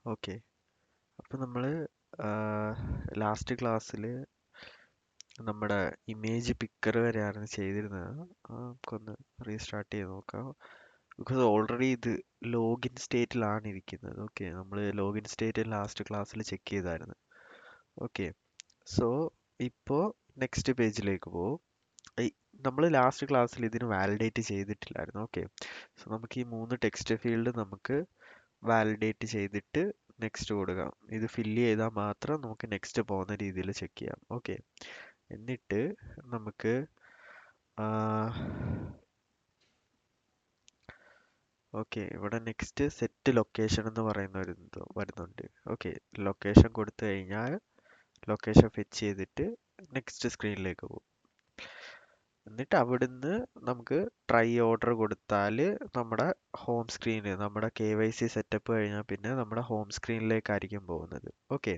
Okay. അപ്പോൾ നമ്മൾ last ക്ലാസ്സിൽ നമ്മുടെ ഇമേജ് പിക്കർ വരെയാണ് ചെയ്തിരുന്നത്. നമുക്കൊന്ന് റീസ്റ്റാർട്ട് ചെയ്ത് നോക്കാം. ബിക്കോസ് ഓൾറെഡി ഇത് ലോഗിൻ സ്റ്റേറ്റിലാണ് ഇരിക്കുന്നത്. ഓക്കെ, നമ്മൾ ലോഗിൻ സ്റ്റേറ്റ് ലാസ്റ്റ് ക്ലാസ്സിൽ ചെക്ക് ചെയ്തായിരുന്നു. ഓക്കെ, സോ ഇപ്പോൾ നെക്സ്റ്റ് പേജിലേക്ക് പോകും. നമ്മൾ ലാസ്റ്റ് ക്ലാസ്സിൽ ഇതിന് വാലിഡേറ്റ് ചെയ്തിട്ടില്ലായിരുന്നു. ഓക്കെ, സോ നമുക്ക് ഈ 3 ടെക്സ്റ്റ് ഫീൽഡ് നമുക്ക് വാലിഡേറ്റ് ചെയ്തിട്ട് നെക്സ്റ്റ് കൊടുക്കാം. ഇത് ഫില്ല് ചെയ്താൽ മാത്രം നമുക്ക് നെക്സ്റ്റ് പോകുന്ന രീതിയിൽ ചെക്ക് ചെയ്യാം. ഓക്കെ, എന്നിട്ട് നമുക്ക് ഓക്കെ, ഇവിടെ നെക്സ്റ്റ് സെറ്റ് ലൊക്കേഷൻ എന്ന് പറയുന്ന ഒരു ഇത് വരുന്നുണ്ട്. ഓക്കെ, ലൊക്കേഷൻ കൊടുത്തു കഴിഞ്ഞാൽ ലൊക്കേഷൻ ഫെച്ച് ചെയ്തിട്ട് നെക്സ്റ്റ് സ്ക്രീനിലേക്ക് പോകും. എന്നിട്ട് അവിടുന്ന് നമുക്ക് ട്രൈ ഓർഡർ കൊടുത്താൽ നമ്മുടെ ഹോം സ്ക്രീന്, നമ്മുടെ KYC സെറ്റപ്പ് കഴിഞ്ഞാൽ പിന്നെ നമ്മുടെ ഹോം സ്ക്രീനിലേക്കായിരിക്കും പോകുന്നത്. ഓക്കെ,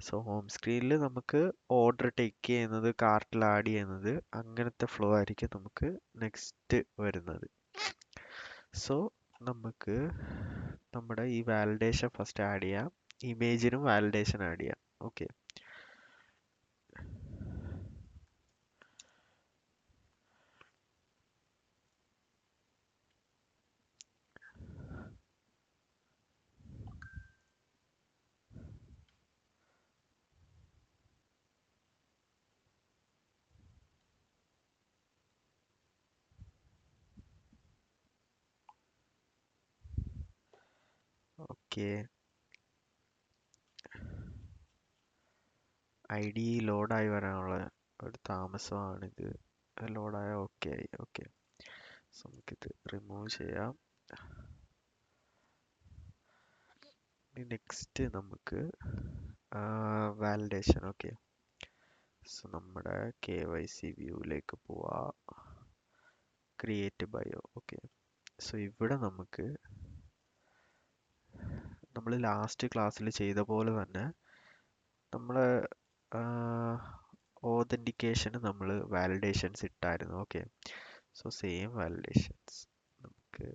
സോ ഹോം സ്ക്രീനിൽ നമുക്ക് ഓർഡർ ടേക്ക് ചെയ്യുന്നത്, കാർട്ടിൽ ആഡ് ചെയ്യുന്നത്, അങ്ങനത്തെ ഫ്ലോ ആയിരിക്കും നമുക്ക് നെക്സ്റ്റ് വരുന്നത്. സോ നമുക്ക് നമ്മുടെ ഈ വാലിഡേഷൻ ഫസ്റ്റ് ആഡ് ചെയ്യാം. ഇമേജിനും വാലിഡേഷൻ ആഡ് ചെയ്യാം. Okay, okay. ID ലോഡായി വരാനുള്ള ഒരു താമസമാണിത്. ലോഡായ ഓക്കെ ആയി. ഓക്കെ, സോ നമുക്കിത് റിമൂവ് ചെയ്യാം. നെക്സ്റ്റ് നമുക്ക് വാലിഡേഷൻ. ഓക്കെ, സോ നമ്മുടെ KYC വ്യൂവിലേക്ക് പോവാ. Create bio. ഓക്കെ, സോ ഇവിടെ നമുക്ക് നമ്മൾ ലാസ്റ്റ് ക്ലാസ്സിൽ ചെയ്ത പോലെ തന്നെ നമ്മൾ ഓതൻറ്റിക്കേഷന് നമ്മൾ വാലിഡേഷൻസ് ഇട്ടായിരുന്നു. ഓക്കെ, സോ സെയിം വാലിഡേഷൻസ് നമുക്ക്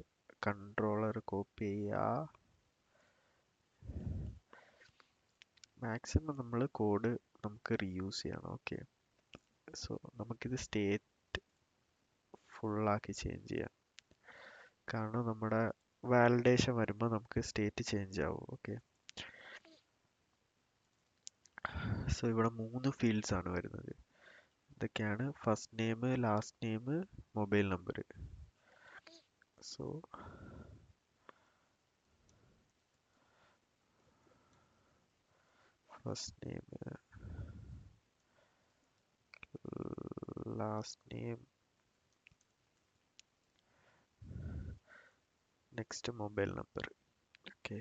കൺട്രോളർ കോപ്പി ചെയ്യുക. മാക്സിമം നമ്മൾ കോഡ് നമുക്ക് റീയൂസ് ചെയ്യണം. ഓക്കെ, സോ നമുക്കിത് സ്റ്റേറ്റ് ഫുള്ളാക്കി ചേഞ്ച് ചെയ്യാം. കാരണം നമ്മുടെ വാലിഡേഷൻ വരുമ്പോൾ നമുക്ക് സ്റ്റേറ്റ് ചേഞ്ച് ആവും. ഓക്കെ, സോ ഇവിടെ 3 ഫീൽഡ്സ് ആണ് വരുന്നത്. ഇതൊക്കെയാണ് first name, last name, mobile number. So first name, last name, next mobile number. Okay,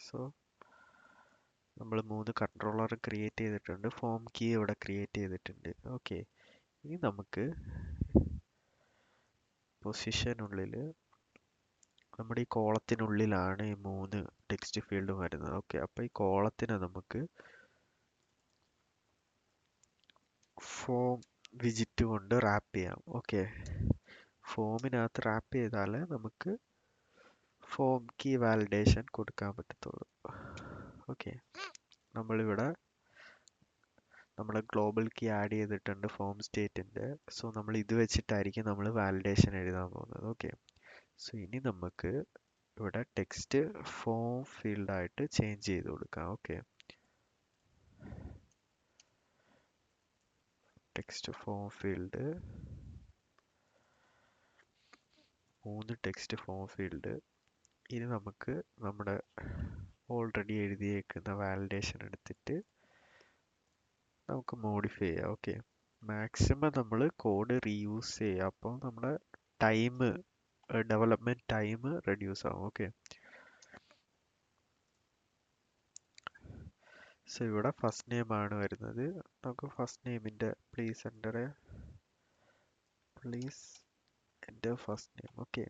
so നമ്മൾ 3 കൺട്രോളർ ക്രിയേറ്റ് ചെയ്തിട്ടുണ്ട്. ഫോം കീ ഇവിടെ ക്രിയേറ്റ് ചെയ്തിട്ടുണ്ട്. ഓക്കെ, ഇനി നമുക്ക് പൊസിഷനുള്ളിൽ നമ്മുടെ ഈ കോളത്തിനുള്ളിലാണ് ഈ 3 ടെക്സ്റ്റ് ഫീൽഡും വരുന്നത്. ഓക്കെ, അപ്പോൾ ഈ കോളത്തിനെ നമുക്ക് ഫോം വിജിറ്റ് കൊണ്ട് റാപ്പ് ചെയ്യാം. ഓക്കെ, ഫോമിനകത്ത് റാപ്പ് ചെയ്താൽ നമുക്ക് ഫോം കീ വാലിഡേഷൻ കൊടുക്കാൻ പറ്റത്തുള്ളൂ. ഓക്കെ, നമ്മളിവിടെ നമ്മുടെ ഗ്ലോബൽ കീ ആഡ് ചെയ്തിട്ടുണ്ട് ഫോം സ്റ്റേറ്റിൻ്റെ. സോ നമ്മൾ ഇത് വെച്ചിട്ടായിരിക്കും നമ്മൾ വാലിഡേഷൻ എഴുതാൻ പോകുന്നത്. ഓക്കെ, സോ ഇനി നമുക്ക് ഇവിടെ ടെക്സ്റ്റ് ഫോം ഫീൽഡായിട്ട് ചേഞ്ച് ചെയ്ത് കൊടുക്കാം. Okay, text form field, 3 text form field. ഇനി നമുക്ക് നമ്മുടെ ഓൾറെഡി എഴുതിയേക്കുന്ന വാലിഡേഷൻ എടുത്തിട്ട് നമുക്ക് മോഡിഫൈ ചെയ്യാം. ഓക്കെ, മാക്സിമം നമ്മൾ കോഡ് റീയൂസ് ചെയ്യുക. അപ്പോൾ നമ്മുടെ ടൈം, ഡെവലപ്മെൻറ്റ് ടൈം റെഡ്യൂസ് ആവും. ഓക്കെ, സോ ഇവിടെ ഫസ്റ്റ് നെയിം ആണ് വരുന്നത്. നമുക്ക് ഫസ്റ്റ് നെയിമിൻ്റെ പ്ലീസ് എൻ്റെ ഫസ്റ്റ് നെയിം. ഓക്കെ,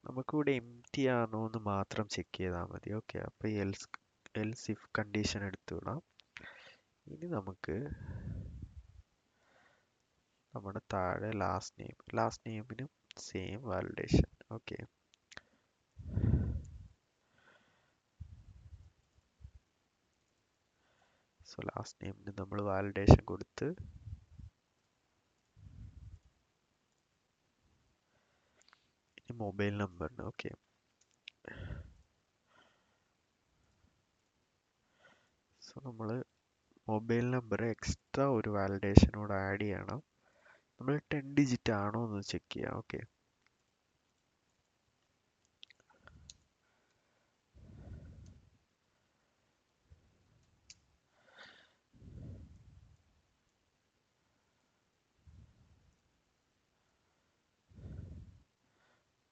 നമുക്കിവിടെ എംറ്റി ആണോ എന്ന് മാത്രം ചെക്ക് ചെയ്താൽ മതി. ഓക്കെ, അപ്പോൾ എൽസ് ഇഫ് കണ്ടീഷൻ എടുത്തു വിടാം. ഇനി നമുക്ക് നമ്മുടെ താഴെ ലാസ്റ്റ് നെയിമിനും same validation. Okay, so last നെയിമിന് നമ്മൾ വാലിഡേഷൻ കൊടുത്ത് ഇനി മൊബൈൽ നമ്പറിന്. ഓക്കെ, സോ നമ്മൾ മൊബൈൽ നമ്പർ എക്സ്ട്രാ ഒരു വാലിഡേഷനോട് ആഡ് ചെയ്യണം. നമ്മൾ 10 ഡിജിറ്റ് ആണോ എന്ന് ചെക്ക് ചെയ്യാം. Okay,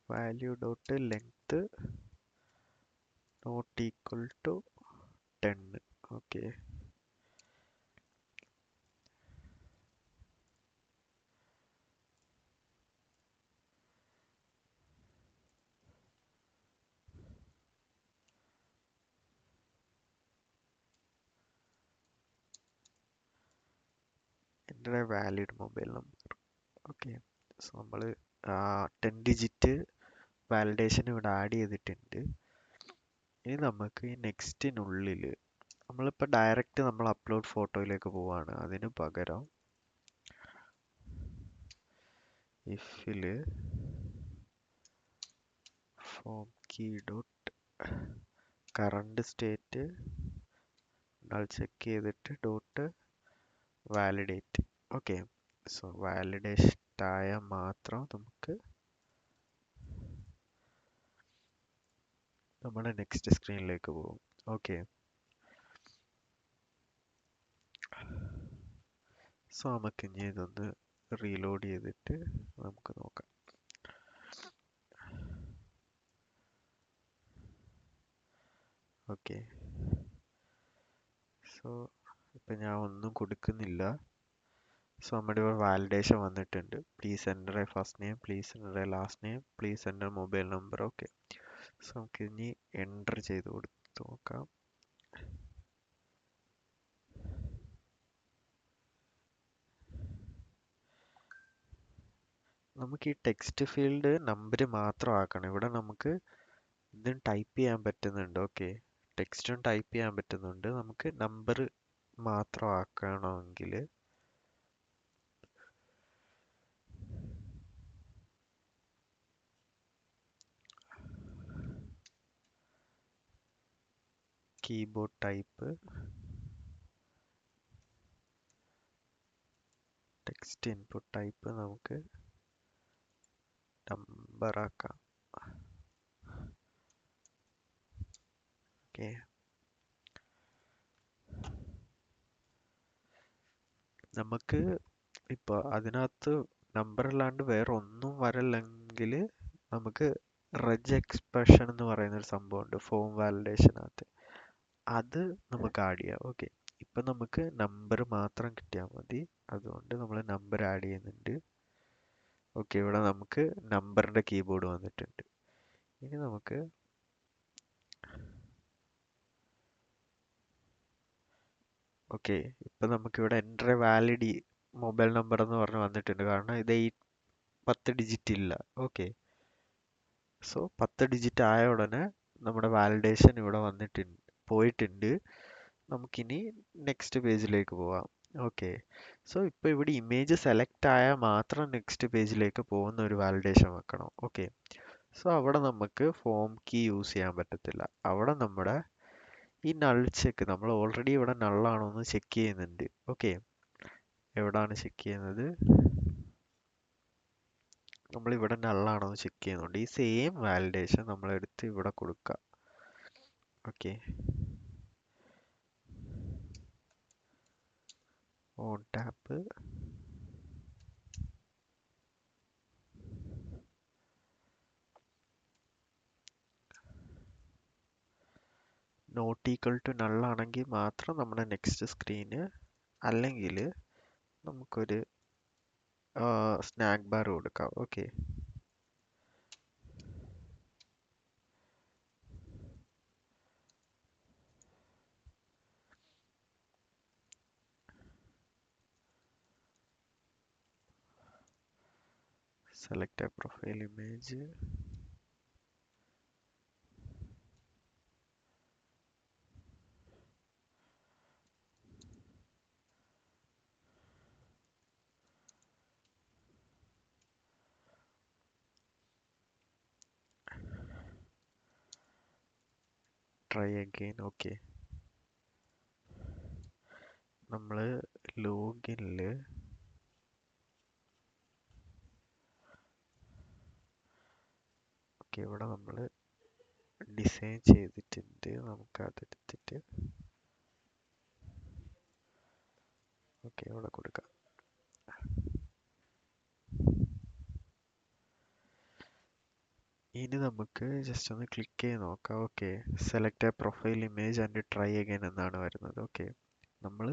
value dot length not equal to 10. Okay, എൻ്റെ valid mobile number. Okay, so നമ്മൾ 10 ഡിജിറ്റ് വാലിഡേഷൻ ഇവിടെ ആഡ് ചെയ്തിട്ടുണ്ട്. ഇനി നമുക്ക് ഈ നെക്സ്റ്റിനുള്ളിൽ നമ്മളിപ്പോൾ ഡയറക്റ്റ് നമ്മൾ അപ്ലോഡ് ഫോട്ടോയിലേക്ക് പോവാണ്. അതിന് പകരം ഇഫില് form key dot current state നമ്മൾ ചെക്ക് ചെയ്തിട്ട് dot validate. Okay, so validation ആയാൽ മാത്രം നമുക്ക് നമ്മുടെ നെക്സ്റ്റ് സ്ക്രീനിലേക്ക് പോകും. ഓക്കെ, സോ നമുക്ക് ഇനി ഇതൊന്ന് റീലോഡ് ചെയ്തിട്ട് നമുക്ക് നോക്കാം. ഓക്കെ, സോ ഇപ്പം ഞാൻ ഒന്നും കൊടുക്കുന്നില്ല. സോ നമ്മുടെ ഇവിടെ വാലിഡേഷൻ വന്നിട്ടുണ്ട്. Please enter A first name, please enter A last name, please enter mobile number. Okay, so നമുക്ക് ഇനി എൻ്റർ ചെയ്ത് കൊടുത്ത് നോക്കാം. നമുക്ക് ഈ ടെക്സ്റ്റ് ഫീൽഡ് നമ്പർ മാത്രം ആക്കണം. ഇവിടെ നമുക്ക് ഇതും ടൈപ്പ് ചെയ്യാൻ പറ്റുന്നുണ്ട്. ഓക്കെ, ടെക്സ്റ്റും ടൈപ്പ് ചെയ്യാൻ പറ്റുന്നുണ്ട്. നമുക്ക് നമ്പർ മാത്രം ആക്കണമെങ്കിൽ keyboard type text input type നമുക്ക് നമ്പർ ആക്കാം. ഓക്കെ, നമുക്ക് ഇപ്പോൾ അതിനകത്ത് നമ്പർ അല്ലാണ്ട് വേറെ ഒന്നും വരല്ലെങ്കിൽ നമുക്ക് റെജ് എക്സ്പ്രഷൻ എന്ന് പറയുന്ന ഒരു സംഭവമുണ്ട് ഫോം വാലിഡേഷനകത്ത്. അത് നമുക്ക് ആഡ് ചെയ്യാം. ഓക്കെ, ഇപ്പം നമുക്ക് നമ്പർ മാത്രം കിട്ടിയാൽ മതി. അതുകൊണ്ട് നമ്മൾ നമ്പർ ആഡ് ചെയ്യുന്നുണ്ട്. ഓക്കെ, ഇവിടെ നമുക്ക് നമ്പറിൻ്റെ കീബോർഡ് വന്നിട്ടുണ്ട്. ഇനി നമുക്ക് ഓക്കെ, ഇപ്പം നമുക്കിവിടെ എൻ്റർ വാലിഡ് മൊബൈൽ നമ്പർ എന്ന് പറഞ്ഞ് വന്നിട്ടുണ്ട്. കാരണം ഇത് 10 ഡിജിറ്റ് ഇല്ല. ഓക്കെ, സോ 10 ഡിജിറ്റ് ആയ ഉടനെ നമ്മുടെ വാലിഡേഷൻ ഇവിടെ വന്നിട്ടുണ്ട്, പോയിട്ടുണ്ട്. നമുക്കിനി നെക്സ്റ്റ് പേജിലേക്ക് പോവാം. ഓക്കെ, സോ ഇപ്പോൾ ഇവിടെ ഇമേജ് സെലക്ട് ആയാൽ മാത്രം നെക്സ്റ്റ് പേജിലേക്ക് പോകുന്ന ഒരു വാലിഡേഷൻ വെക്കണം. ഓക്കെ, സോ അവിടെ നമുക്ക് ഫോം കീ യൂസ് ചെയ്യാൻ പറ്റത്തില്ല. അവിടെ നമ്മുടെ ഈ നൾ ചെക്ക് നമ്മൾ ഓൾറെഡി ഇവിടെ നള്ളാണോ എന്ന് ചെക്ക് ചെയ്യുന്നുണ്ട്. ഓക്കെ, എവിടാണ് ചെക്ക് ചെയ്യുന്നത്? നമ്മളിവിടെ നള്ളാണോ എന്ന് ചെക്ക് ചെയ്യുന്നുണ്ട്. ഈ സെയിം വാലിഡേഷൻ നമ്മളെടുത്ത് ഇവിടെ കൊടുക്കുക. Okay, on tap not equal to നള്ളാണെങ്കിൽ മാത്രം നമ്മുടെ നെക്സ്റ്റ് സ്ക്രീന്, അല്ലെങ്കിൽ നമുക്കൊരു സ്നാക്ക് ബാർ കൊടുക്കാം. Okay, select a profile image. Try again. Okay, നമ്മൾ ലോഗിനില് ഓക്കെ, ഇവിടെ നമ്മൾ ഡിസൈൻ ചെയ്തിട്ടുണ്ട്. നമുക്ക് അതെടുത്തിട്ട് ഓക്കെ ഇവിടെ കൊടുക്കാം. ഇനി നമുക്ക് ജസ്റ്റ് ഒന്ന് ക്ലിക്ക് ചെയ്ത് നോക്കാം. Okay, select a profile image and try again എന്നാണ് വരുന്നത്. ഓക്കെ, നമ്മൾ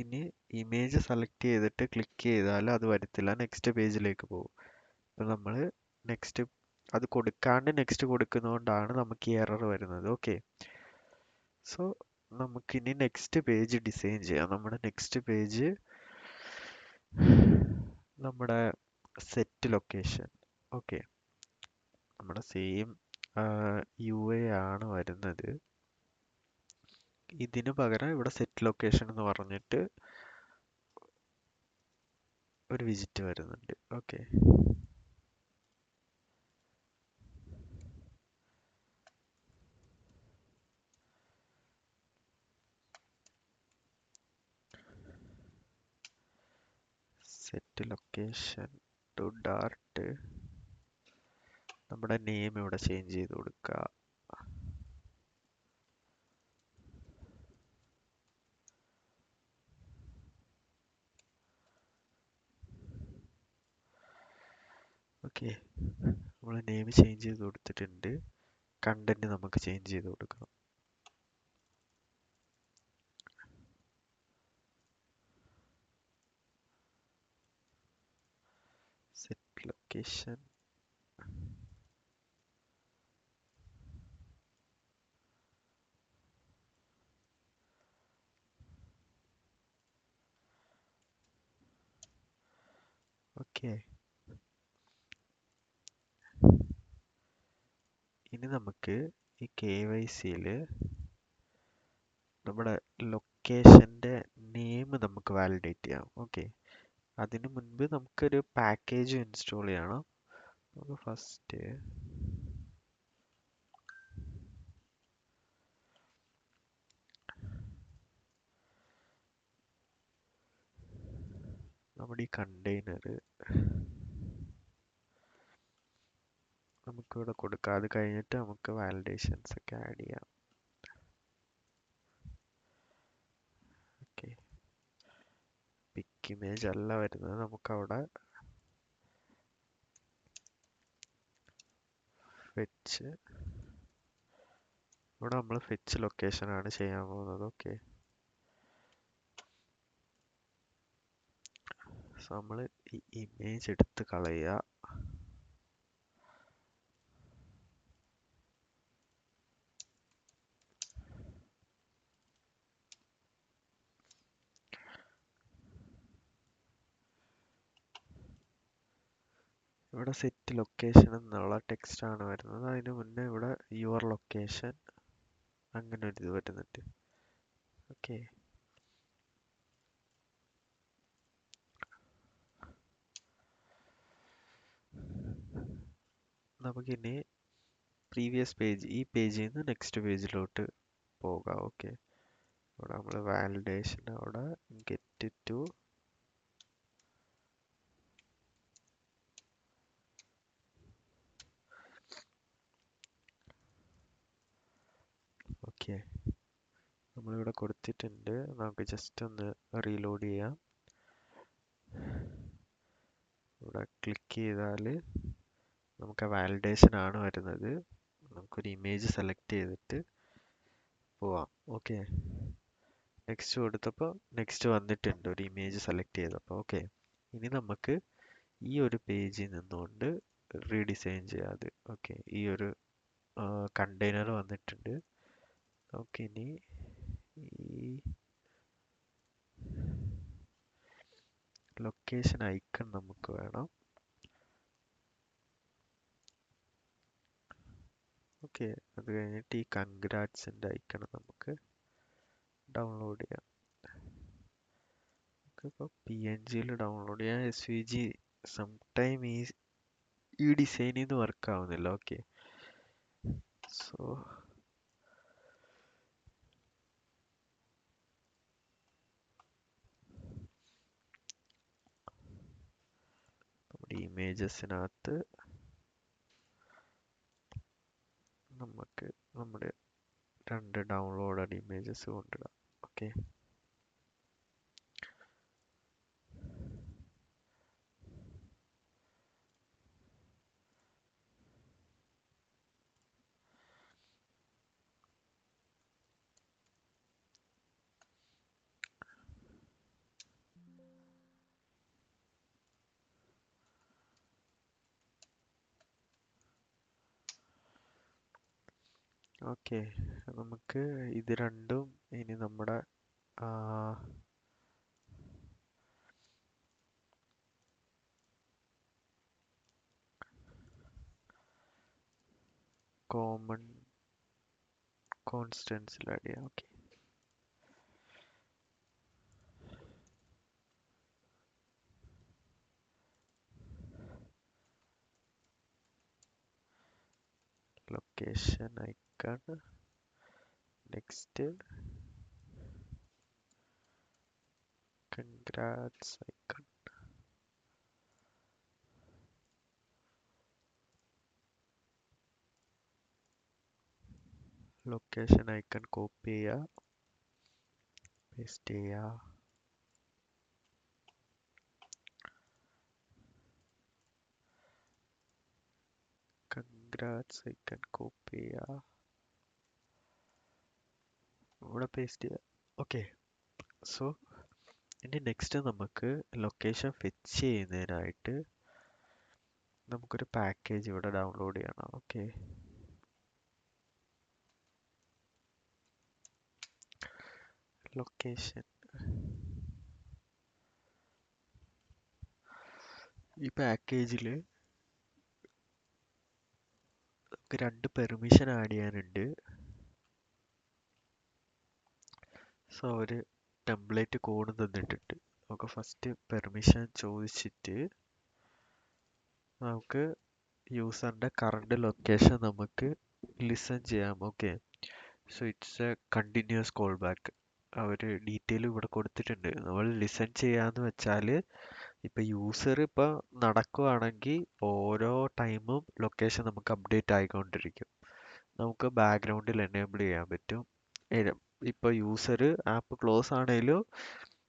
ഇനി ഇമേജ് സെലക്ട് ചെയ്തിട്ട് ക്ലിക്ക് ചെയ്താൽ അത് വരത്തില്ല, നെക്സ്റ്റ് പേജിലേക്ക് പോകും. അപ്പം നമ്മൾ നെക്സ്റ്റ് അത് കൊടുക്കാണ്ട് നെക്സ്റ്റ് കൊടുക്കുന്നതുകൊണ്ടാണ് നമുക്ക് ഈ എറർ വരുന്നത്. ഓക്കെ, സോ നമുക്കിനി നെക്സ്റ്റ് പേജ് ഡിസൈൻ ചെയ്യാം. നമ്മുടെ നെക്സ്റ്റ് പേജ് നമ്മുടെ സെറ്റ് ലൊക്കേഷൻ. ഓക്കെ, നമ്മുടെ സെയിം UI ആണ് വരുന്നത്. ഇതിന് പകരം ഇവിടെ സെറ്റ് ലൊക്കേഷൻ എന്ന് പറഞ്ഞിട്ട് ഒരു വിസിറ്റ് വരുന്നുണ്ട്. Okay, set location to Dart. നമ്മുടെ നെയിം ഇവിടെ ചേഞ്ച് ചെയ്ത് കൊടുക്കുക. ഓക്കെ, നമ്മൾ നെയിം ചേഞ്ച് ചെയ്ത് കൊടുത്തിട്ടുണ്ട്. കണ്ടന്റ് നമുക്ക് ചേഞ്ച് ചെയ്ത് കൊടുക്കണം. Set location okay. ഇനി നമുക്ക് ഈ KYCയിൽ നമ്മുടെ ലൊക്കേഷൻ്റെ നെയിം നമുക്ക് വാലിഡേറ്റ് ചെയ്യാം. ഓക്കെ, അതിനു മുൻപ് നമുക്കൊരു പാക്കേജ് ഇൻസ്റ്റാൾ ചെയ്യണം. നമുക്ക് ഫസ്റ്റ് നമ്മുടെ ഈ കണ്ടെയ്നർ നമുക്കിവിടെ കൊടുക്കാം. അത് കഴിഞ്ഞിട്ട് നമുക്ക് വാലിഡേഷൻസ് ഒക്കെ ആഡ് ചെയ്യാം. ഓക്കെ, പിക്ക് ഇമേജ് അല്ല വരുന്നത്, നമുക്കവിടെ ഫെച്ച്, ഇവിടെ നമ്മൾ ഫെച്ച് ലൊക്കേഷൻ ആണ് ചെയ്യാൻ പോകുന്നത്. ഓക്കെ, സോ നമ്മൾ ഈ ഇമേജ് എടുത്ത് കളയുക. ഇവിടെ സെറ്റ് ലൊക്കേഷൻ എന്നുള്ള ടെക്സ്റ്റ് ആണ് വരുന്നത്. അതിന് മുന്നേ ഇവിടെ യുവർ ലൊക്കേഷൻ അങ്ങനെ ഒരു ഇത് വരുന്നുണ്ട്. ഓക്കെ, നമുക്കിനി പ്രീവിയസ് പേജ്, ഈ പേജിൽ നിന്ന് നെക്സ്റ്റ് പേജിലോട്ട് പോകാം. ഓക്കെ, ഇവിടെ നമ്മൾ വാലിഡേഷൻ അവിടെ ഗെറ്റ് ടു ഓക്കെ, നമ്മളിവിടെ കൊടുത്തിട്ടുണ്ട്. നമുക്ക് ജസ്റ്റ് ഒന്ന് റീലോഡ് ചെയ്യാം. ഇവിടെ ക്ലിക്ക് ചെയ്താൽ നമുക്ക് വാലിഡേഷൻ ആണ് വരുന്നത്. നമുക്കൊരു ഇമേജ് സെലക്ട് ചെയ്തിട്ട് പോവാം. ഓക്കെ, നെക്സ്റ്റ് കൊടുത്തപ്പോൾ നെക്സ്റ്റ് വന്നിട്ടുണ്ട്, ഒരു ഇമേജ് സെലക്ട് ചെയ്തപ്പോൾ. ഓക്കെ, ഇനി നമുക്ക് ഈ ഒരു പേജിൽ നിന്നുകൊണ്ട് റീഡിസൈൻ ചെയ്യാം അത്. ഓക്കെ, ഈ ഒരു കണ്ടെയ്നർ വന്നിട്ടുണ്ട്. നമുക്കിനി ഈ ലൊക്കേഷൻ ഐക്കൺ നമുക്ക് വേണം. ഓക്കെ, അത് കഴിഞ്ഞിട്ട് ഈ കൺഗ്രാറ്റ്സിൻ്റെ ഐക്കൺ നമുക്ക് ഡൗൺലോഡ് ചെയ്യാം. ഇപ്പോൾ PNG-യിൽ ഡൗൺലോഡ് ചെയ്യാൻ SVG സംടൈം ഈ ഡിസൈനിൽ നിന്ന് വർക്ക് ആവുന്നില്ല. ഓക്കെ, സോ നമ്മുടെ ഇമേജസിനകത്ത് നമുക്ക് നമ്മുടെ 2 ഡൗൺലോഡഡ് ഇമേജസ് കൊണ്ടിടാം. ഓക്കെ, ഓക്കെ, നമുക്ക് ഇത് രണ്ടും ഇനി നമ്മുടെ കോമൺ കോൺസ്റ്റൻസിൽ ആഡ് ചെയ്യാം. Okay, location icon, next congrats icon. Location icon copy ചെയ്യുക, പേസ്റ്റ് ചെയ്യുക, കൺഗ്രാറ്റ്സ് ഐക്കൺ കോപ്പി ചെയ്യുക, ഇവിടെ പേസ്റ്റ് ചെയ്യുക. ഓക്കെ, സോ ഇനി നെക്സ്റ്റ് നമുക്ക് ലൊക്കേഷൻ ഫെച്ച് ചെയ്യുന്നതിനായിട്ട് നമുക്കൊരു പാക്കേജ് ഇവിടെ ഡൗൺലോഡ് ചെയ്യണം. ഓക്കെ, ലൊക്കേഷൻ, ഈ പാക്കേജിൽ നമുക്ക് 2 പെർമിഷൻ ആഡ് ചെയ്യാനുണ്ട്. സോ ഒരു ടെംപ്ലേറ്റ് കോഡ് തന്നിട്ടുണ്ട്. നമുക്ക് ഫസ്റ്റ് പെർമിഷൻ ചോദിച്ചിട്ട് നമുക്ക് യൂസറിൻ്റെ കറണ്ട് ലൊക്കേഷൻ നമുക്ക് ലിസൺ ചെയ്യാം. Okay, so it's a continuous callback. അവർ ഡീറ്റെയിൽ ഇവിടെ കൊടുത്തിട്ടുണ്ട്. നമ്മൾ ലിസൺ ചെയ്യാന്ന് വെച്ചാൽ ഇപ്പം യൂസർ ഇപ്പോൾ നടക്കുവാണെങ്കിൽ ഓരോ ടൈമും ലൊക്കേഷൻ നമുക്ക് അപ്ഡേറ്റ് ആയിക്കൊണ്ടിരിക്കും. നമുക്ക് ബാക്ക്ഗ്രൗണ്ടിൽ എനേബിൾ ചെയ്യാൻ പറ്റും. ഇപ്പോൾ യൂസർ ആപ്പ് ക്ലോസ് ആണെങ്കിലും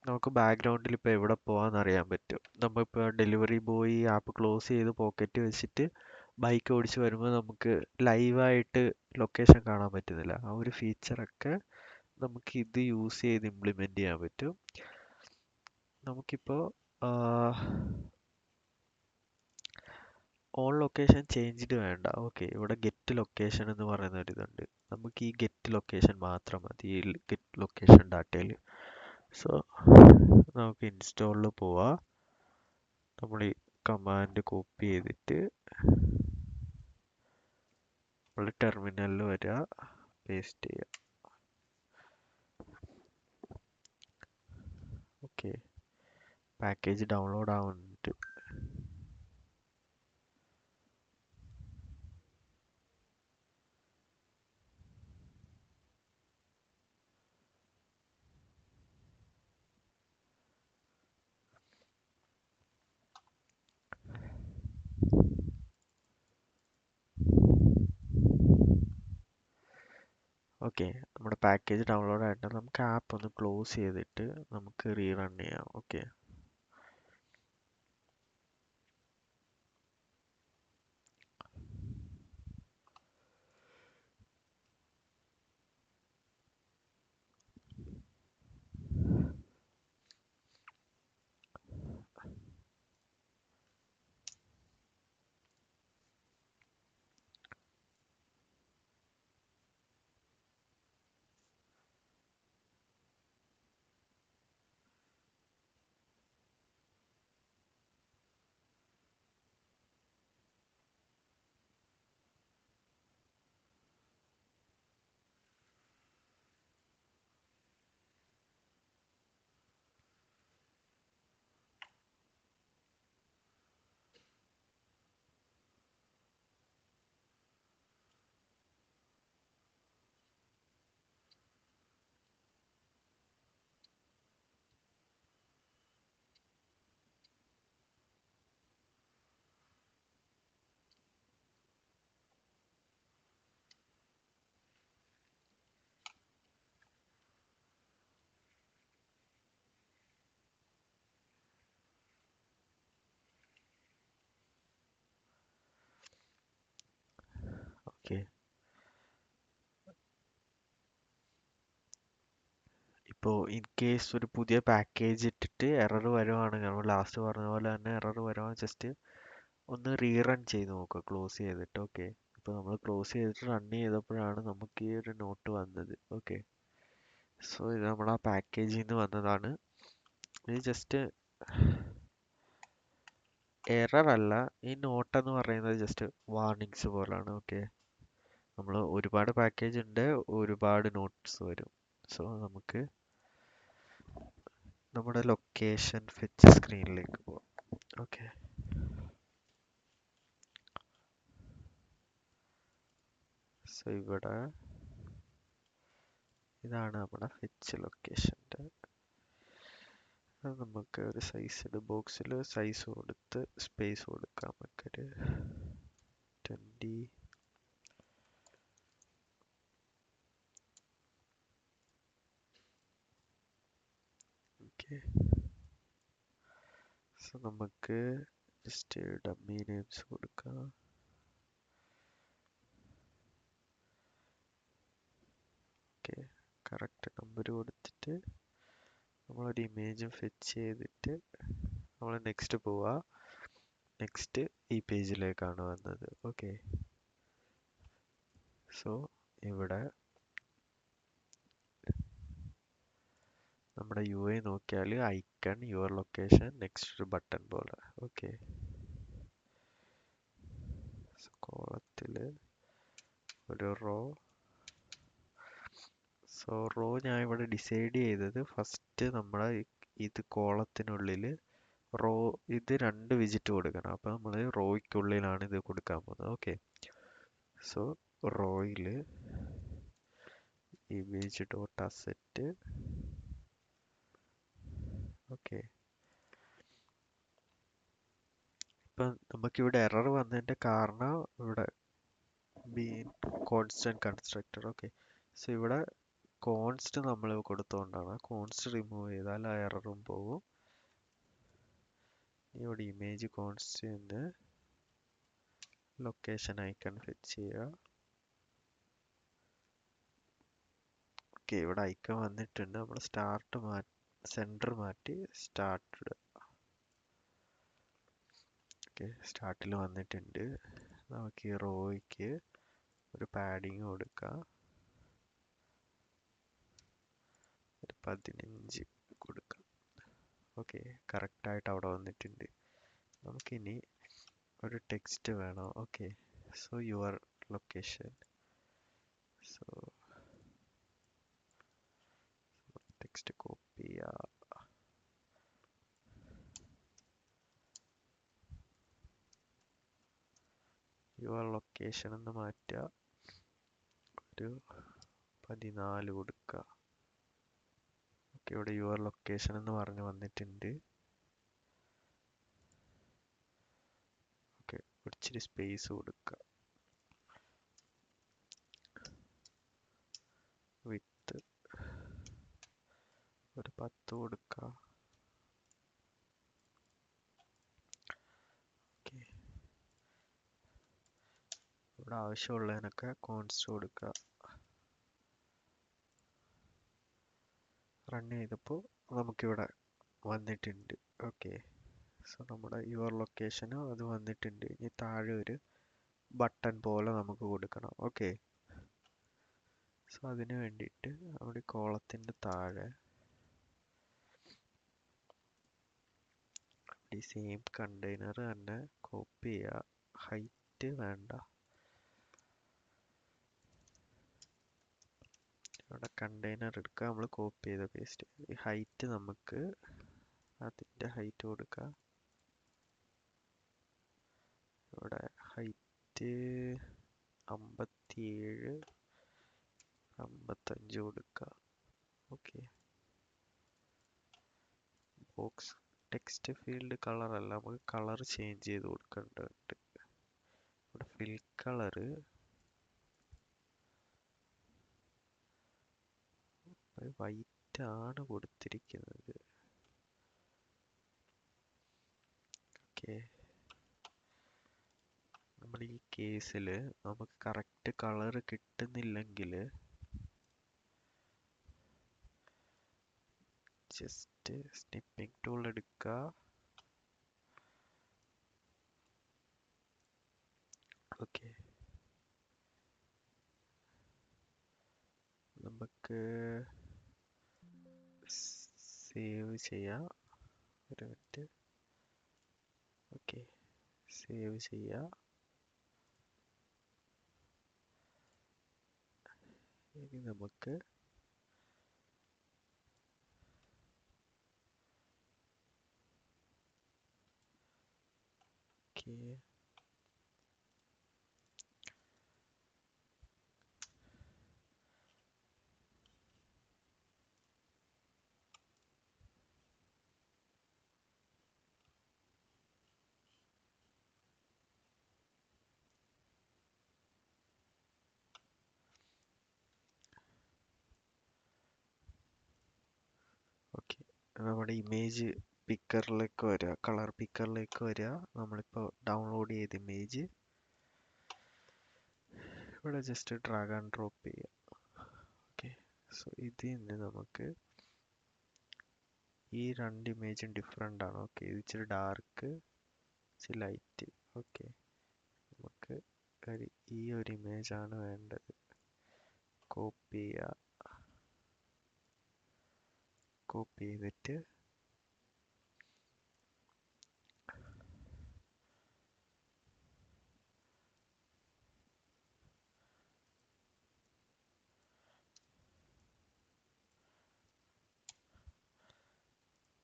നമുക്ക് ബാക്ക്ഗ്രൗണ്ടിൽ ഇപ്പോൾ എവിടെ പോകാമെന്ന് അറിയാൻ പറ്റും. നമ്മളിപ്പോൾ ഡെലിവറി ബോയ് ആപ്പ് ക്ലോസ് ചെയ്ത് പോക്കറ്റ് വെച്ചിട്ട് ബൈക്ക് ഓടിച്ച് വരുമ്പോൾ നമുക്ക് ലൈവായിട്ട് ലൊക്കേഷൻ കാണാൻ പറ്റുന്നില്ല. ആ ഒരു ഫീച്ചറൊക്കെ നമുക്ക് ഇത് യൂസ് ചെയ്ത് ഇംപ്ലിമെൻ്റ് ചെയ്യാൻ പറ്റും. നമുക്കിപ്പോൾ ഓൺ ലൊക്കേഷൻ ചേഞ്ച്ഡ് വേണ്ട. ഓക്കെ, ഇവിടെ ഗെറ്റ് ലൊക്കേഷൻ എന്ന് പറയുന്ന ഒരു ഇതുണ്ട്. നമുക്ക് ഈ ഗെറ്റ് ലൊക്കേഷൻ മാത്രം മതി ഈ ഗെറ്റ് ലൊക്കേഷൻ ഡാറ്റയിൽ. സോ നമുക്ക് ഇൻസ്റ്റാളിൽ പോവാ, നമ്മൾ ഈ കമാൻഡ് കോപ്പി ചെയ്തിട്ട് നമ്മൾ ടെർമിനലിൽ വരിക, പേസ്റ്റ് ചെയ്യുക. ഓക്കെ, പാക്കേജ് ഡൗൺലോഡ് ആവുന്നുണ്ട്. ഓക്കെ, നമ്മുടെ പാക്കേജ് ഡൗൺലോഡ് ആയിട്ട് നമുക്ക് ആപ്പ് ഒന്ന് ക്ലോസ് ചെയ്തിട്ട് നമുക്ക് റീറൺ ചെയ്യാം. Okay, okay. ഇപ്പോൾ ഇൻ കേസ് ഒരു പുതിയ പാക്കേജ് ഇട്ടിട്ട് എറർ വരുവാണെങ്കിൽ നമ്മൾ ലാസ്റ്റ് പറഞ്ഞ പോലെ തന്നെ എറർ വരുവാണെങ്കിൽ ജസ്റ്റ് ഒന്ന് റീറൺ ചെയ്ത് നോക്കുക ക്ലോസ് ചെയ്തിട്ട്. ഓക്കെ. ഇപ്പോൾ നമ്മൾ ക്ലോസ് ചെയ്തിട്ട് റൺ ചെയ്തപ്പോഴാണ് നമുക്ക് ഈ ഒരു നോട്ട് വന്നത്. ഓക്കെ. സോ ഇത് നമ്മൾ ആ പാക്കേജിൽ നിന്ന് വന്നതാണ്. ഇത് ജസ്റ്റ് എറർ അല്ല, ഈ നോട്ട് എന്ന് പറയുന്നത് ജസ്റ്റ് വാർണിങ്സ് പോലാണ്. ഓക്കെ. നമ്മൾ ഒരുപാട് പാക്കേജ് ഉണ്ട്, ഒരുപാട് നോട്ട്സ് വരും. സോ നമുക്ക് നമ്മുടെ ലൊക്കേഷൻ ഫെച്ച് സ്ക്രീനിലേക്ക് പോവാം. ഓക്കെ. സോ ഇവിടെ ഇതാണ് നമ്മുടെ ഫെച്ച് ലൊക്കേഷൻ്റെ. നമുക്ക് ഒരു സൈസ് ബോക്സിൽ സൈസ് കൊടുത്ത് സ്പേസ് കൊടുക്കാം. നമുക്കൊരു 20. ഓക്കെ. സോ നമുക്ക് ജസ്റ്റ് ഡമ്മി നെയിംസ് കൊടുക്കാം. ഓക്കെ. കറക്റ്റ് നമ്പർ കൊടുത്തിട്ട് നമ്മളൊരു ഇമേജും ഫെച്ച് ചെയ്തിട്ട് നമ്മൾ നെക്സ്റ്റ് പോവുക. നെക്സ്റ്റ് ഈ പേജിലേക്കാണ് വന്നത്. ഓക്കെ. സോ ഇവിടെ നമ്മുടെ UI നോക്കിയാൽ ഐക്കൺ, യുവർ ലൊക്കേഷൻ, നെക്സ്റ്റ് ഒരു ബട്ടൺ പോലെ. ഓക്കെ. കോളത്തിൽ ഒരു റോ. സോ റോ ഞാൻ ഇവിടെ ഡിസൈഡ് ചെയ്തത് ഫസ്റ്റ് നമ്മുടെ ഇത് കോളത്തിനുള്ളിൽ റോ ഇത് 2 വിജിറ്റ് കൊടുക്കണം. അപ്പോൾ നമ്മൾ റോയ്ക്കുള്ളിലാണ് ഇത് കൊടുക്കാൻ പോകുന്നത്. ഓക്കെ. സോ റോയിൽ ഇമേജ് ഡോട്ട് അസെറ്റ്. ഓക്കെ. ഇപ്പം നമുക്കിവിടെ എറർ വന്നതിൻ്റെ കാരണം ഇവിടെ been constant constructor. Okay. So ഇവിടെ കോൺസ്റ്റ് നമ്മൾ കൊടുത്തുകൊണ്ടാണ്. കോൺസ്റ്റ് റിമൂവ് ചെയ്താൽ ആ എററും പോകും. ഇവിടെ ഇമേജ് കോൺസ്റ്റ് എന്ന് ലൊക്കേഷൻ ഐക്കൺ ഫെച്ച് ചെയ്യുക. ഓക്കെ. ഇവിടെ ഐക്കൺ വന്നിട്ടുണ്ട്. നമ്മൾ സെൻറ്റർ മാറ്റി സ്റ്റാർട്ട് ഇടുക. ഓക്കെ. സ്റ്റാർട്ടിൽ വന്നിട്ടുണ്ട്. നമുക്ക് ഈ റോയ്ക്ക് ഒരു പാഡിങ് കൊടുക്കാം. ഒരു 15 കൊടുക്കാം. ഓക്കെ. കറക്റ്റായിട്ട് അവിടെ വന്നിട്ടുണ്ട്. നമുക്കിനി ഒരു ടെക്സ്റ്റ് വേണം. Okay. So your location. So text copy ചെയ്യുക. യുവർ ലൊക്കേഷൻ എന്ന് മാറ്റുക. ഒരു 14 കൊടുക്കുക. ഓക്കെ. ഇവിടെ യുവർ ലൊക്കേഷൻ എന്ന് പറഞ്ഞ് വന്നിട്ടുണ്ട്. ഓക്കെ. ഇച്ചിരി സ്പേസ് കൊടുക്കുക. വിത്ത് ഒരു 10 കൊടുക്കുക. ഓക്കെ. ഇവിടെ ആവശ്യമുള്ളതിനൊക്കെ കോൺസ്റ്റ് കൊടുക്കുക. റൺ ചെയ്തപ്പോൾ നമുക്കിവിടെ വന്നിട്ടുണ്ട്. ഓക്കെ. സോ നമ്മുടെ യുവർ ലൊക്കേഷനും അത് വന്നിട്ടുണ്ട്. ഇനി താഴെ ഒരു ബട്ടൺ പോലെ നമുക്ക് കൊടുക്കണം. ഓക്കെ. സോ അതിന് വേണ്ടിയിട്ട് നമ്മുടെ കോളത്തിൻ്റെ താഴെ ഈ സെയിം കണ്ടെയ്നർ തന്നെ കോപ്പി ചെയ്യുക. ഹൈറ്റ് വേണ്ട. ഇവിടെ കണ്ടെയ്നർ എടുക്കുക. നമ്മൾ കോപ്പി ചെയ്ത പേസ്റ്റ്. ഈ ഹൈറ്റ് നമുക്ക് അതിൻ്റെ ഹൈറ്റ് കൊടുക്കുക. ഇവിടെ ഹൈറ്റ് 57, 55 കൊടുക്കുക. Okay. Box text field colour അല്ല, നമുക്ക് കളർ ചേഞ്ച് ചെയ്ത് കൊടുക്കേണ്ടതുണ്ട്. ഇവിടെ ഫിൽ കളർ വൈറ്റ് ആണ് കൊടുത്തിരിക്കുന്നത്. ഓക്കെ. നമ്മൾ ഈ കേസിൽ നമുക്ക് കറക്റ്റ് കളർ കിട്ടുന്നില്ലെങ്കിൽ ജസ്റ്റ് സ്നിപ്പിംഗ് ടൂൾ എടുക്കുക. ഓക്കെ, നമുക്ക് സേവ് ചെയ്യാം. ഒരു മിനിറ്റ്. ഓക്കെ, സേവ് ചെയ്യാം. ഇനി നമുക്ക് ഓക്കെ ഓക്കെ നമ്മുടെ ഇമേജ് പിക്കറിലേക്ക് വരിക, കളർ പിക്കറിലേക്ക് വരിക. നമ്മളിപ്പോൾ ഡൗൺലോഡ് ചെയ്ത ഇമേജ് ഇവിടെ ജസ്റ്റ് ഡ്രാഗ് ആൻഡ് ഡ്രോപ്പ് ചെയ്യുക. ഓക്കെ, സോ ഇതിൽ നിന്ന് നമുക്ക് ഈ രണ്ട് ഇമേജും ഡിഫറെൻ്റ് ആണ്. ഓക്കെ, ഇത് ഇച്ചിരി ഡാർക്ക്, ഇച്ചിരി ലൈറ്റ്. ഓക്കെ, നമുക്ക് ഈ ഒരു ഇമേജാണ് വേണ്ടത്. കോപ്പി ചെയ്യുക. കോപ്പി ചെയ്തിട്ട്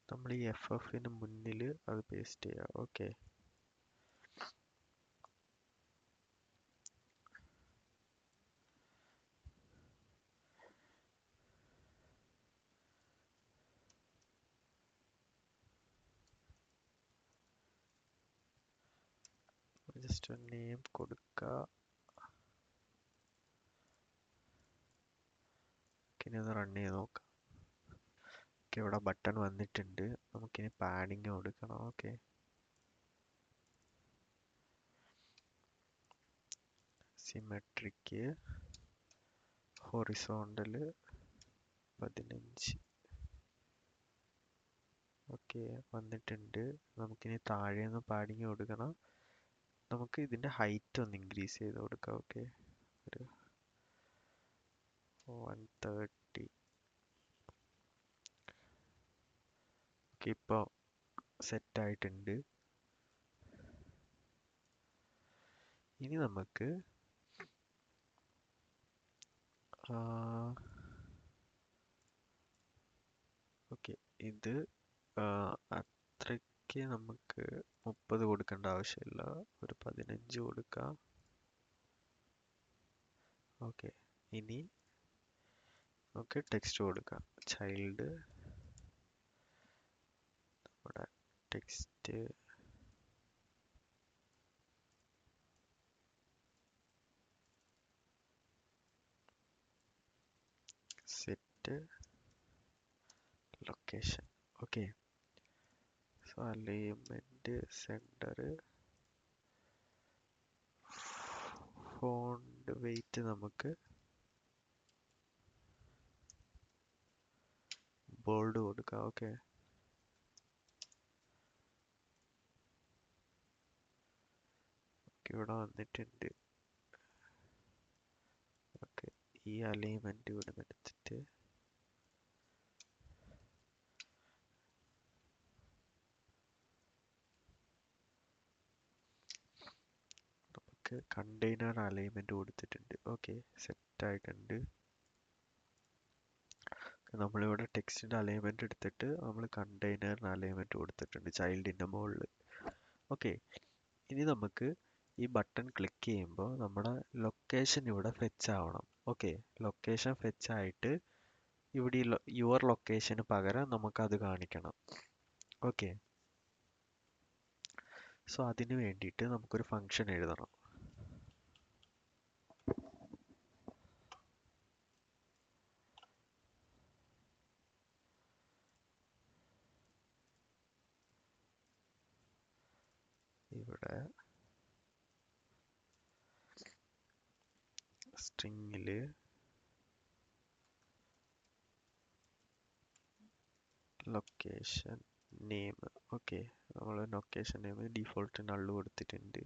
നമ്മൾ ഈ FFന് മുന്നിൽ അത് പേസ്റ്റ് ചെയ്യുക. ഓക്കെ, ജസ്റ്റ് നെയിം കൊടുക്കുക. ഇനി ഒന്ന് റൺ ചെയ്ത് നോക്കാം. ഓക്കെ, ഇവിടെ ബട്ടൺ വന്നിട്ടുണ്ട്. നമുക്കിനി പാഡിങ് കൊടുക്കണം. Okay, symmetric horizontal 15. ഓക്കെ, വന്നിട്ടുണ്ട്. നമുക്കിനി താഴേന്ന് പാഡിങ് കൊടുക്കണം. നമുക്ക് ഇതിൻ്റെ ഹൈറ്റ് ഒന്ന് ഇൻക്രീസ് ചെയ്ത് കൊടുക്കാം. ഓക്കെ, ഒരു 130. ഓക്കെ, ഇപ്പോൾ സെറ്റ് ആയിട്ടുണ്ട്. ഇനി നമുക്ക് ഓക്കെ, ഇത് അത്രയ്ക്ക് നമുക്ക് 30 കൊടുക്കേണ്ട ആവശ്യമില്ല. ഒരു 15 കൊടുക്കാം. ഓക്കെ, ഇനി നമുക്ക് ടെക്സ്റ്റ് കൊടുക്കാം. ചൈൽഡ്, നമ്മുടെ text set location. Okay, so alignment centre, font weight നമുക്ക് ബോൾഡ് കൊടുക്കാം. ഓക്കെ, ഇവിടെ വന്നിട്ടുണ്ട്. ഓക്കെ, ഈ അലൈൻമെന്റ് ഇവിടെ നിന്ന് എടുത്തിട്ട് നമുക്ക് കണ്ടെയ്നർ അലൈൻമെന്റ് കൊടുത്തിട്ടുണ്ട്. ഓക്കെ, സെറ്റ് ആയിട്ടുണ്ട്. നമ്മളിവിടെ ടെക്സ്റ്റിന്റെ അലൈൻമെന്റ് എടുത്തിട്ട് നമ്മൾ കണ്ടെയ്നറിന് അലൈൻമെന്റ് കൊടുത്തിട്ടുണ്ട് ചൈൽഡിന്റെ മുകളിൽ. ഓക്കെ, ഇനി നമുക്ക് ഈ ബട്ടൺ ക്ലിക്ക് ചെയ്യുമ്പോൾ നമ്മുടെ ലൊക്കേഷൻ ഇവിടെ ഫെച്ച് ആവണം. ഓക്കെ, ലൊക്കേഷൻ ഫെച്ച് ആയിട്ട് ഇവിടെ യുവർ ലൊക്കേഷന് പകരം നമുക്കത് കാണിക്കണം. ഓക്കെ, സോ അതിന് വേണ്ടിയിട്ട് നമുക്കൊരു ഫംഗ്ഷൻ എഴുതണം. ഇവിടെ സ്ട്രിങ്ങില് ലൊക്കേഷൻ നെയിം. ഓക്കെ, നമ്മൾ ലൊക്കേഷൻ നെയിം ഡിഫോൾട്ട് നള്ള് കൊടുത്തിട്ടുണ്ട്.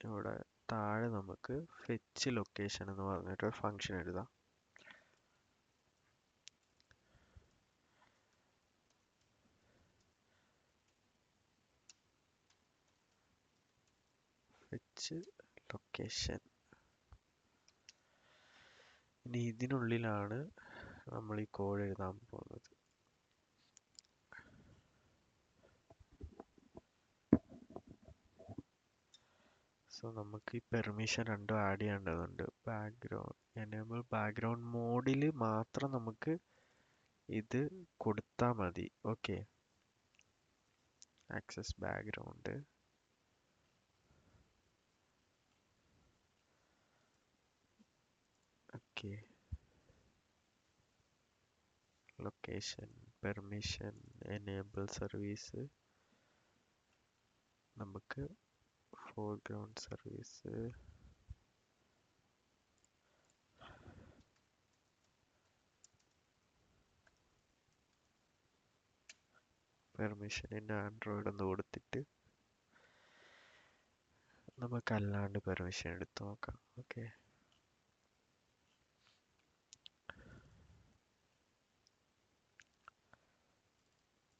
ഇവിടെ താഴെ നമുക്ക് ഫെച്ച് ലൊക്കേഷൻ എന്ന് പറഞ്ഞിട്ട് ഒരു ഫംഗ്ഷൻ എഴുതാം. Fetch location. ഇനി ഇതിനുള്ളിലാണ് നമ്മൾ ഈ കോഡ് എഴുതാൻ പോകുന്നത്. സോ നമുക്ക് ഈ പെർമിഷൻ രണ്ടും ആഡ് ചെയ്യേണ്ടതുണ്ട്. ബാക്ക്ഗ്രൗണ്ട് എനേബിൾ ബാക്ക്ഗ്രൗണ്ട് മോഡിൽ മാത്രം നമുക്ക് ഇത് കൊടുത്താൽ മതി. Okay, access background. Okay, location permission enable service. നമുക്ക് ഫോർഗ്രൗണ്ട് സർവീസ് പെർമിഷനിൻ്റെ ആൻഡ്രോയിഡ് ഒന്ന് കൊടുത്തിട്ട് നമുക്കല്ലാണ്ട് പെർമിഷൻ എടുത്ത് നോക്കാം. ഓക്കെ,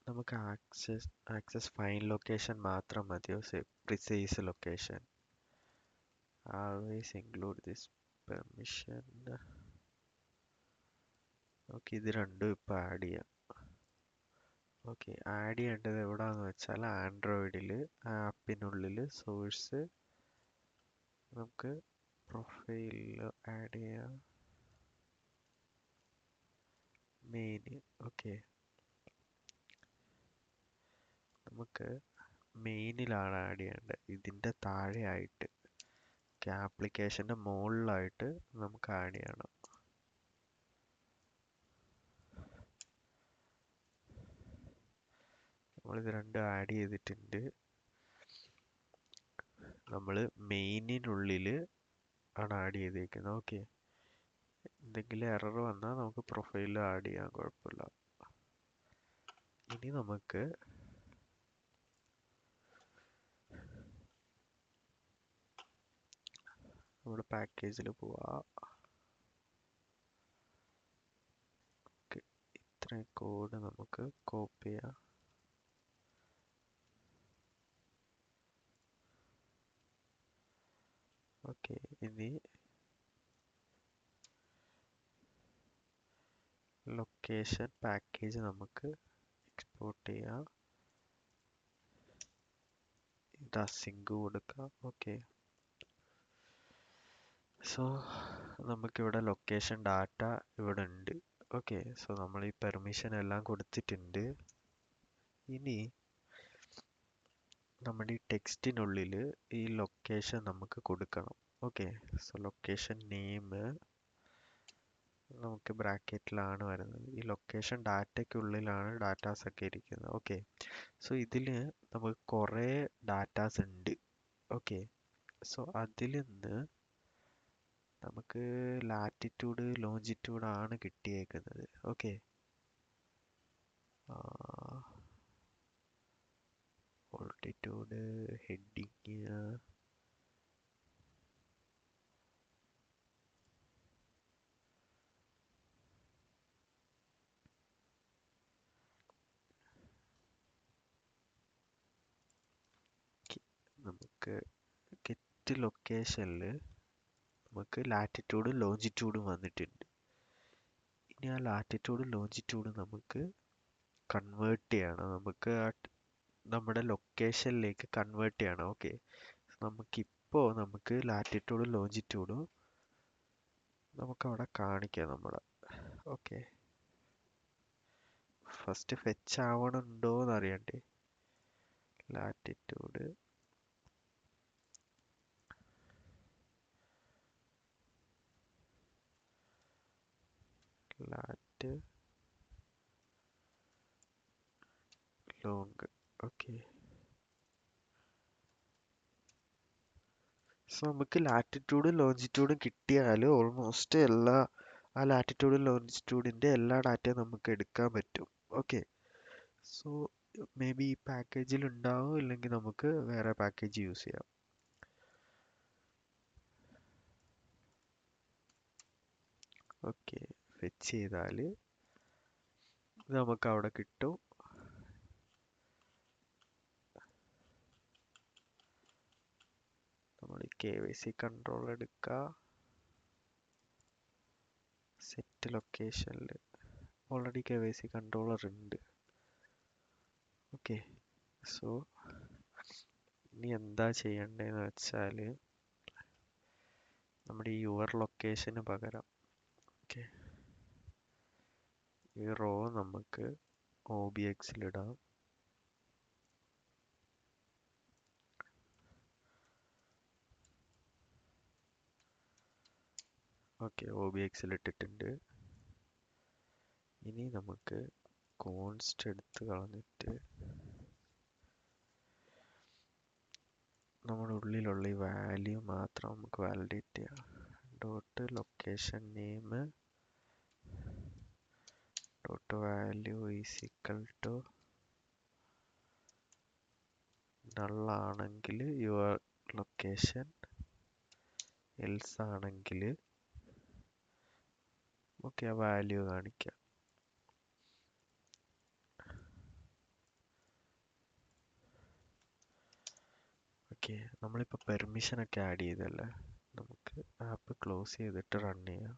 നമുക്ക് ആക്സസ് ഫൈൻ ലൊക്കേഷൻ മാത്രം മതിയോ? Precise location. always include this permission. Okay, ഇത് രണ്ടും ഇപ്പോൾ ആഡ് ചെയ്യാം. ഓക്കെ, ആഡ് ചെയ്യേണ്ടത് എവിടാന്ന് വെച്ചാൽ ആൻഡ്രോയിഡിൽ ആപ്പിനുള്ളിൽ സോഴ്സ് നമുക്ക് പ്രൊഫൈലിൽ ആഡ് ചെയ്യാം. മെയിൻ. ഓക്കെ, നമുക്ക് മെയിനിലാണ് ആഡ് ചെയ്യേണ്ടത്. ഇതിൻ്റെ താഴെയായിട്ട് ആപ്ലിക്കേഷൻ്റെ മുകളിലായിട്ട് നമുക്ക് ആഡ് ചെയ്യണം. നമ്മളിത് രണ്ടും ആഡ് ചെയ്തിട്ടുണ്ട്. നമ്മൾ മെയിനിനുള്ളിൽ ആണ് ആഡ് ചെയ്തേക്കുന്നത്. ഓക്കെ, എന്തെങ്കിലും എറർ വന്നാൽ നമുക്ക് പ്രൊഫൈലിൽ ആഡ് ചെയ്യാൻ കുഴപ്പമില്ല. ഇനി നമുക്ക് നമ്മുടെ പാക്കേജിൽ പോവാം. ഓക്കെ, ഇത്രയും കോഡ് നമുക്ക് കോപ്പി ചെയ്യാം. ഓക്കെ, ഇനി ലൊക്കേഷൻ പാക്കേജ് നമുക്ക് എക്സ്പോർട്ട് ചെയ്യാം. ഇത് അസിങ്ക് കൊടുക്കാം. ഓക്കെ, സോ നമുക്കിവിടെ ലൊക്കേഷൻ ഡാറ്റ ഇവിടെ ഉണ്ട്. ഓക്കെ, സോ നമ്മൾ ഈ പെർമിഷൻ എല്ലാം കൊടുത്തിട്ടുണ്ട്. ഇനി നമ്മുടെ ഈ ടെക്സ്റ്റിനുള്ളിൽ ഈ ലൊക്കേഷൻ നമുക്ക് കൊടുക്കണം. ഓക്കെ, സോ ലൊക്കേഷൻ നെയിം നമുക്ക് ബ്രാക്കറ്റിലാണ് വരുന്നത്. ഈ ലൊക്കേഷൻ ഡാറ്റയ്ക്കുള്ളിലാണ് ഡാറ്റാസ് ഒക്കെ ഇരിക്കുന്നത്. ഓക്കെ, സോ ഇതിൽ നമുക്ക് കുറേ ഡാറ്റാസ് ഉണ്ട്. ഓക്കെ, സോ അതിൽ നിന്ന് നമുക്ക് ലാറ്റിറ്റ്യൂഡ് ലോഞ്ചിറ്റ്യൂഡ് ആണ് കിട്ടിയേക്കുന്നത്. ഓക്കെ, ഓൾട്ടിറ്റ്യൂഡ് ഹെഡിങ് നമുക്ക് ഗെറ്റ് ലൊക്കേഷനിൽ നമുക്ക് ലാറ്റിറ്റ്യൂഡും ലോഞ്ചിറ്റ്യൂഡും വന്നിട്ടുണ്ട്. ഇനി ആ ലാറ്റിറ്റ്യൂഡും ലോഞ്ചിറ്റ്യൂഡും നമുക്ക് കൺവേർട്ട് ചെയ്യണം. നമുക്ക് നമ്മുടെ ലൊക്കേഷനിലേക്ക് കൺവേർട്ട് ചെയ്യണം. ഓക്കെ, നമുക്കിപ്പോൾ നമുക്ക് ലാറ്റിറ്റ്യൂഡും ലോഞ്ചിറ്റ്യൂഡും നമുക്കവിടെ കാണിക്കാം നമ്മുടെ. ഓക്കെ, ഫസ്റ്റ് ഫെച്ച് ആവണുണ്ടോ എന്ന് അറിയണ്ടേ. Latitude lat long. Okay, so നമുക്ക് ലാറ്റിറ്റ്യൂഡും ലോഞ്ചിറ്റ്യൂഡും കിട്ടിയാൽ ഓൾമോസ്റ്റ് ആ ലാറ്റിറ്റ്യൂഡും ലോഞ്ചിറ്റ്യൂഡിന്റെ എല്ലാ ഡാറ്റയും നമുക്ക് എടുക്കാൻ പറ്റും. ഓക്കെ. സോ മേ ബി ഈ പാക്കേജിൽ ഉണ്ടാവും, ഇല്ലെങ്കിൽ നമുക്ക് വേറെ പാക്കേജ് യൂസ് ചെയ്യാം. ഓക്കെ, ഫെച്ച് ചെയ്താൽ നമുക്ക് അവിടെ കിട്ടും. നമ്മൾ KYC കൺട്രോൾ എടുക്കുക. സെറ്റ് ലൊക്കേഷനിൽ ഓൾറെഡി KYC കൺട്രോളർ ഉണ്ട്. ഓക്കെ. സോ ഇനി എന്താ ചെയ്യേണ്ടതെന്ന് വെച്ചാൽ നമ്മുടെ ഈ യുവർ ലൊക്കേഷന് പകരം ഓക്കെ ഈ റോ നമുക്ക് OBX-ലിടാം. ഓക്കെ, OBX-ലിട്ടിട്ടുണ്ട്. ഇനി നമുക്ക് കോൺസ്റ്റ് എടുത്ത് കളഞ്ഞിട്ട് നമ്മുടെ ഉള്ളിലുള്ള ഈ വാല്യൂ മാത്രം നമുക്ക് വാലിഡേറ്റ് ചെയ്യാം. Dot location name dot value is equal to null ആണെങ്കിൽ യുവർ ലൊക്കേഷൻ, എൽസ് ആണെങ്കിൽ ഓക്കെ ആ വാല്യൂ കാണിക്കാം. ഓക്കെ, നമ്മളിപ്പോൾ പെർമിഷൻ ഒക്കെ ആഡ് ചെയ്തല്ലേ, നമുക്ക് ആപ്പ് ക്ലോസ് ചെയ്തിട്ട് റൺ ചെയ്യാം.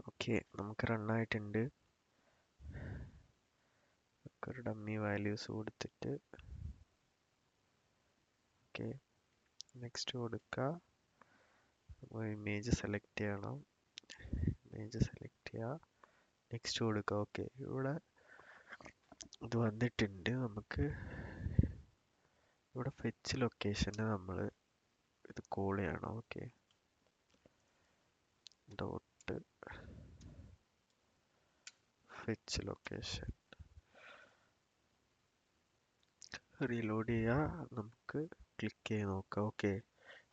ഓക്കെ, നമുക്ക് റൺ ആയിട്ടുണ്ട്. ഒരു ഡമ്മി വാല്യൂസ് കൊടുത്തിട്ട് ഓക്കെ നെക്സ്റ്റ് കൊടുക്കുക. ഇമേജ് സെലക്ട് ചെയ്യണം, ഇമേജ് സെലക്ട് ചെയ്യുക, നെക്സ്റ്റ് കൊടുക്കുക. ഓക്കെ, ഇവിടെ ഇത് വന്നിട്ടുണ്ട്. നമുക്ക് ഇവിടെ ഫെച്ച് ലൊക്കേഷന് നമ്മൾ ഇത് കോൾ ചെയ്യണം. Okay, dot fetch location reload ചെയ്യുക. നമുക്ക് ക്ലിക്ക് ചെയ്ത് നോക്കാം. ഓക്കെ,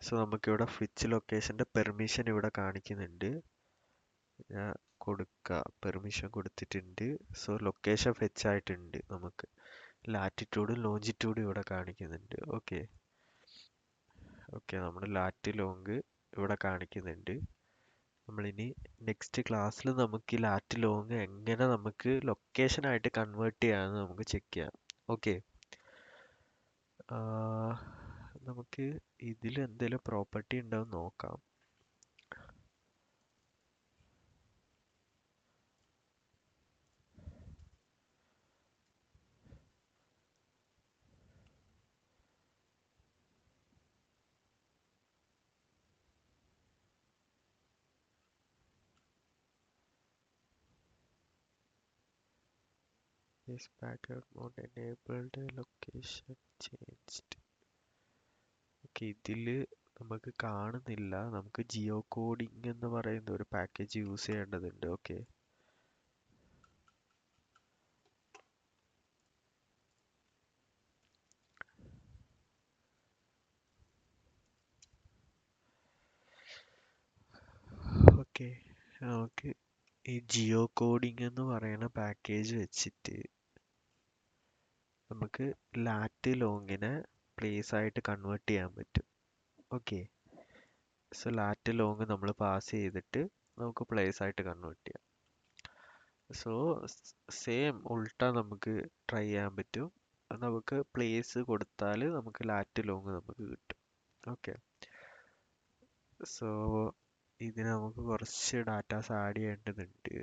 സോ നമുക്കിവിടെ ഫെച്ച് ലൊക്കേഷൻ്റെ പെർമിഷൻ ഇവിടെ കാണിക്കുന്നുണ്ട്. ഞാൻ കൊടുക്കുക, പെർമിഷൻ കൊടുത്തിട്ടുണ്ട്. സോ ലൊക്കേഷൻ ഫെച്ച് ആയിട്ടുണ്ട്. നമുക്ക് ലാറ്റിറ്റ്യൂഡും ലോഞ്ചിറ്റ്യൂഡും ഇവിടെ കാണിക്കുന്നുണ്ട്. ഓക്കെ ഓക്കെ, നമ്മുടെ ലാറ്റ് ലോങ് ഇവിടെ കാണിക്കുന്നുണ്ട്. നമ്മളിനി നെക്സ്റ്റ് ക്ലാസ്സിൽ നമുക്ക് ഈ ലാറ്റ് ലോങ് എങ്ങനെ നമുക്ക് ലൊക്കേഷനായിട്ട് കൺവേർട്ട് ചെയ്യാമെന്ന് നമുക്ക് ചെക്ക് ചെയ്യാം. ഓക്കെ, നമുക്ക് ഇതിൽ എന്തെങ്കിലും പ്രോപ്പർട്ടി ഉണ്ടോയെന്ന് നോക്കാം. This background mode enabled location changed. Okay, ഇതില് നമുക്ക് കാണുന്നില്ല. നമുക്ക് ജിയോ കോഡിംഗ് എന്ന് പറയുന്ന ഒരു പാക്കേജ് യൂസ് ചെയ്യേണ്ടതുണ്ട്. ഓക്കെ, ഓക്കെ, നമുക്ക് ഈ ജിയോ കോഡിംഗ് എന്ന് പറയുന്ന പാക്കേജ് വെച്ചിട്ട് നമുക്ക് ലാറ്റ് ലോങ്ങിനെ പ്ലേസ് ആയിട്ട് കൺവേർട്ട് ചെയ്യാൻ പറ്റും. ഓക്കെ, സോ ലാറ്റ് ലോങ് നമ്മൾ പാസ് ചെയ്തിട്ട് നമുക്ക് പ്ലേസ് ആയിട്ട് കൺവേർട്ട് ചെയ്യാം. സോ സെയിം ഉൾട്ട നമുക്ക് ട്രൈ ചെയ്യാൻ പറ്റും. നമുക്ക് പ്ലേസ് കൊടുത്താൽ നമുക്ക് ലാറ്റ് ലോങ് നമുക്ക് കിട്ടും. ഓക്കെ, സോ ഇതിന് നമുക്ക് കുറച്ച് ഡാറ്റാസ് ആഡ് ചെയ്യേണ്ടതുണ്ട്.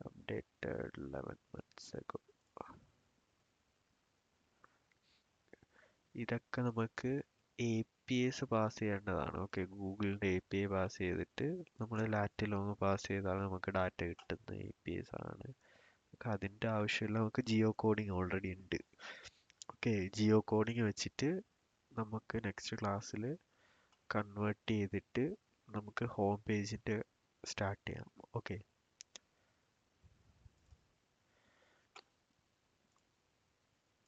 Updated 11 months ago. ഇതൊക്കെ നമുക്ക് എ പി എസ് പാസ് ചെയ്യേണ്ടതാണ്. ഓക്കെ, ഗൂഗിളിൻ്റെ എ പി ഐ പാസ് ചെയ്തിട്ട് നമ്മൾ ലാറ്റ് ലോങ് പാസ് ചെയ്താൽ നമുക്ക് ഡാറ്റ കിട്ടുന്ന എ പി എസ് ആണ്. അതിൻ്റെ ആവശ്യമില്ല, നമുക്ക് ജിയോ കോഡിങ് ഓൾറെഡി ഉണ്ട്. ഓക്കെ, ജിയോ കോഡിങ് വെച്ചിട്ട് നമുക്ക് നെക്സ്റ്റ് ക്ലാസ്സിൽ കൺവേർട്ട് ചെയ്തിട്ട് നമുക്ക് ഹോം പേജിൻ്റെ സ്റ്റാർട്ട് ചെയ്യാം. ഓക്കെ.